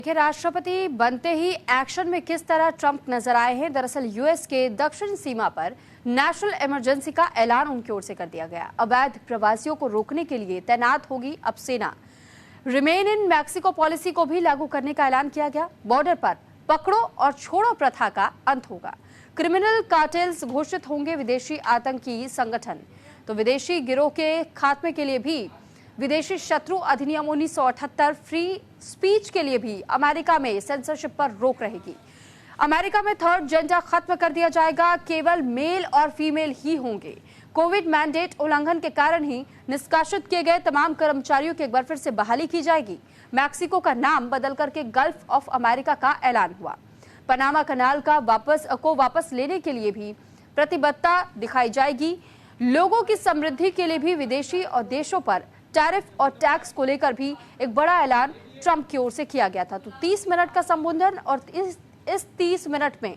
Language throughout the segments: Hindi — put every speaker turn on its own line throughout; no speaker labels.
देखिए, राष्ट्रपति बनते ही एक्शन में किस तरह ट्रंप नजर आए हैं। दरअसल यूएस के दक्षिण सीमा पर नेशनल इमरजेंसी का ऐलान उनकी ओर से कर दिया गया। अवैध प्रवासियों को रोकने के लिए तैनात होगी अब सेना। रिमेन इन मैक्सिको पॉलिसी को भी लागू करने का ऐलान किया गया। बॉर्डर पर पकड़ो और छोड़ो प्रथा का अंत होगा। क्रिमिनल कार्टेल्स घोषित होंगे विदेशी आतंकी संगठन। तो विदेशी गिरोह के खात्मे के लिए भी विदेशी शत्रु अधिनियम 1978 फ्री स्पीच के लिए भी अमेरिका में सेंसरशिप पर रोक रहेगी। अमेरिका में थर्ड जेंडर खत्म कर दिया जाएगा। केवल मेल और फीमेल ही होंगे। कोविड मैंडेट उल्लंघन के कारण ही निष्कासित किए गए तमाम कर्मचारियों की एक बार फिर से बहाली की जाएगी। मैक्सिको का नाम बदल करके गल्फ ऑफ अमेरिका का ऐलान हुआ। पनामा कनाल का वापस लेने के लिए भी प्रतिबद्धता दिखाई जाएगी। लोगों की समृद्धि के लिए भी विदेशी और देशों पर टैरिफ और टैक्स को लेकर भी एक बड़ा ऐलान ट्रंप की ओर से किया गया था। तो 30 मिनट का संबोधन और इस 30 मिनट में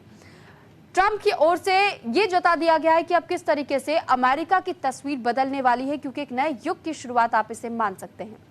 ट्रंप की ओर से ये जता दिया गया है कि अब किस तरीके से अमेरिका की तस्वीर बदलने वाली है, क्योंकि एक नए युग की शुरुआत आप इसे मान सकते हैं।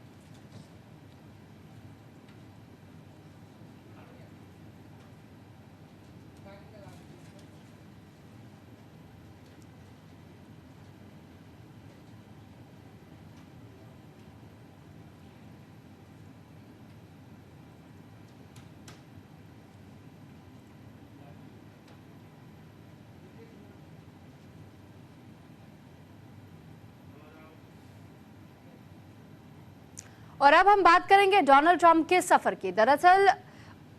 और अब हम बात करेंगे डोनाल्ड ट्रंप के सफर की। दरअसल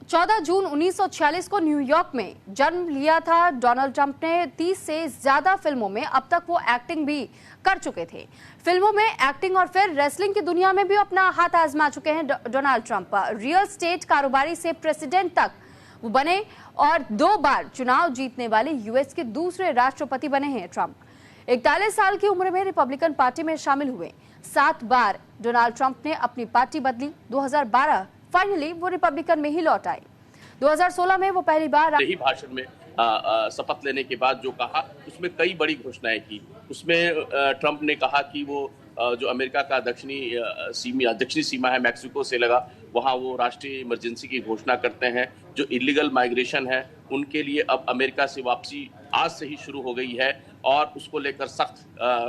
14 जून 1946 को न्यूयॉर्क में जन्म लिया था डोनाल्ड ट्रंप ने। 30 से ज्यादा फिल्मों में अब तक वो एक्टिंग भी कर चुके थे। फिल्मों में एक्टिंग और फिर रेसलिंग की दुनिया में भी अपना हाथ आजमा चुके हैं डोनाल्ड ट्रंप। रियल एस्टेट कारोबारी से प्रेसिडेंट तक वो बने और 2 बार चुनाव जीतने वाले यूएस के दूसरे राष्ट्रपति बने हैं ट्रंप। 41 साल की उम्र में रिपब्लिकन पार्टी में शामिल हुए। 7 बार डोनाल्ड ट्रंप ने अपनी पार्टी बदली। 2012 फाइनली वो रिपब्लिकन में ही लौट आए। 2016 में वो पहली बार
ही भाषण में शपथ लेने के बाद जो कहा, उसमें कई बड़ी घोषणाएं की। उसमें ट्रंप ने कहा कि वो जो अमेरिका का दक्षिणी सीमा है मैक्सिको से लगा, वहां वो राष्ट्रीय इमरजेंसी की घोषणा करते हैं। जो इलीगल माइग्रेशन है उनके लिए अब अमेरिका से वापसी आज से ही शुरू हो गई है और उसको लेकर सख्त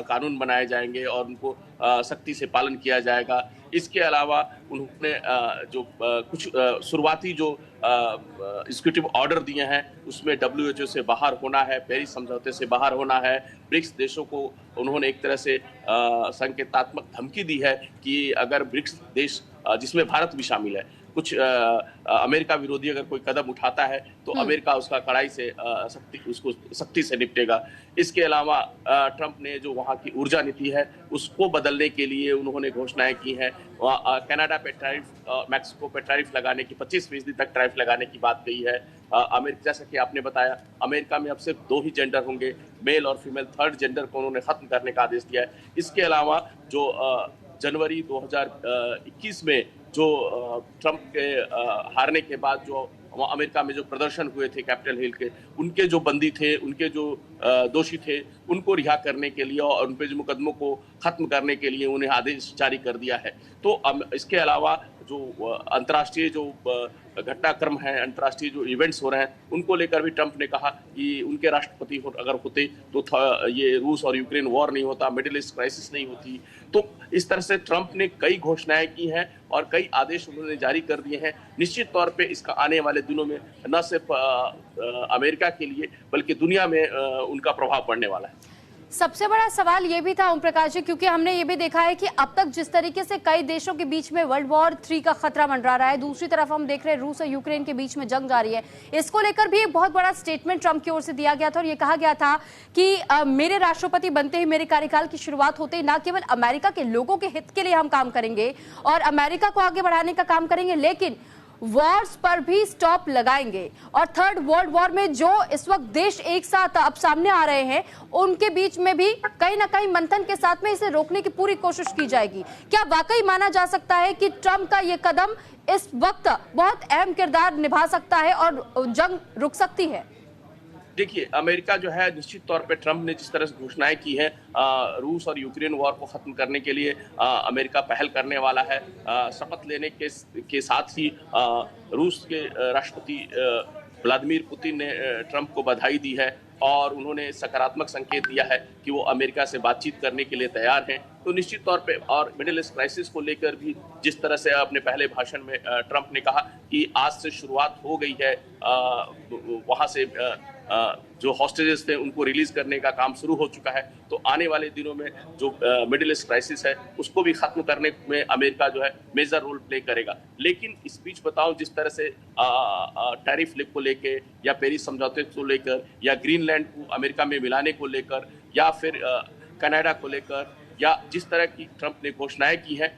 कानून बनाए जाएंगे और उनको सख्ती से पालन किया जाएगा। इसके अलावा उन्होंने जो कुछ शुरुआती जो एग्जीक्यूटिव ऑर्डर दिए हैं उसमें WHO से बाहर होना है, पेरिस समझौते से बाहर होना है। ब्रिक्स देशों को उन्होंने एक तरह से संकेतात्मक धमकी दी है कि अगर ब्रिक्स देश जिसमें भारत भी शामिल है कुछ अमेरिका विरोधी अगर कोई कदम उठाता है तो अमेरिका उसका कड़ाई से सख्ती से निपटेगा। इसके अलावा ट्रंप ने जो वहाँ की ऊर्जा नीति है उसको बदलने के लिए उन्होंने घोषणाएं की हैं। कनाडा पे टैरिफ, मैक्सिको पे टैरिफ लगाने की 25% तक टैरिफ लगाने की बात कही है। अमेरिका, जैसा कि आपने बताया, अमेरिका में अब सिर्फ 2 ही जेंडर होंगे, मेल और फीमेल। थर्ड जेंडर को उन्होंने खत्म करने का आदेश दिया है। इसके अलावा जो जनवरी 2021 में जो ट्रंप के हारने के बाद जो अमेरिका में जो प्रदर्शन हुए थे कैपिटल हिल के, उनके जो बंदी थे, उनके जो दोषी थे, उनको रिहा करने के लिए और उन पे जो मुकदमों को खत्म करने के लिए उन्हें आदेश जारी कर दिया है। तो इसके अलावा जो अंतर्राष्ट्रीय जो घटनाक्रम है, अंतर्राष्ट्रीय जो इवेंट्स हो रहे हैं, उनको लेकर भी ट्रंप ने कहा कि उनके राष्ट्रपति अगर होते तो ये रूस और यूक्रेन वॉर नहीं होता, मिडिल ईस्ट क्राइसिस नहीं होती। तो इस तरह से ट्रंप ने कई घोषणाएं की हैं और कई आदेश उन्होंने जारी कर दिए हैं। निश्चित तौर पे इसका आने वाले दिनों में न सिर्फ अमेरिका के लिए बल्कि दुनिया में उनका प्रभाव पड़ने वाला है।
सबसे बड़ा सवाल ये भी था ओम प्रकाश जी, क्योंकि हमने ये भी देखा है कि अब तक जिस तरीके से कई देशों के बीच में वर्ल्ड वॉर 3 का खतरा मंडरा रहा है, दूसरी तरफ हम देख रहे हैं रूस और यूक्रेन के बीच में जंग जारी है। इसको लेकर भी एक बहुत बड़ा स्टेटमेंट ट्रंप की ओर से दिया गया था और ये कहा गया था कि मेरे राष्ट्रपति बनते ही मेरे कार्यकाल की शुरुआत होते ही न केवल अमेरिका के लोगों के हित के लिए हम काम करेंगे और अमेरिका को आगे बढ़ाने का काम करेंगे, लेकिन वॉर्स पर भी स्टॉप लगाएंगे। और थर्ड वर्ल्ड वॉर में जो इस वक्त देश एक साथ अब सामने आ रहे हैं, उनके बीच में भी कहीं ना कहीं मंथन के साथ में इसे रोकने की पूरी कोशिश की जाएगी। क्या वाकई माना जा सकता है कि ट्रंप का ये कदम इस वक्त बहुत अहम किरदार निभा सकता है और जंग रुक सकती है?
देखिए, अमेरिका जो है निश्चित तौर पे ट्रंप ने जिस तरह से घोषणाएं की हैं, रूस और यूक्रेन वॉर को खत्म करने के लिए अमेरिका पहल करने वाला है। शपथ लेने के साथ ही रूस के राष्ट्रपति व्लादिमीर पुतिन ने ट्रंप को बधाई दी है और उन्होंने सकारात्मक संकेत दिया है कि वो अमेरिका से बातचीत करने के लिए तैयार हैं। तो निश्चित तौर पे और मिडिल ईस्ट क्राइसिस को लेकर भी जिस तरह से अपने पहले भाषण में ट्रंप ने कहा कि आज से शुरुआत हो गई है, वहां से जो हॉस्टेजेस थे उनको रिलीज करने का काम शुरू हो चुका है। तो आने वाले दिनों में जो मिडिल ईस्ट क्राइसिस है उसको भी खत्म करने में अमेरिका जो है मेजर रोल प्ले करेगा। लेकिन इस बीच बताऊं, जिस तरह से टैरिफ को लेकर या पेरिस समझौते को लेकर या ग्रीनलैंड को अमेरिका में मिलाने को लेकर या फिर कनाडा को लेकर या जिस तरह की ट्रंप ने घोषणाएं की हैं,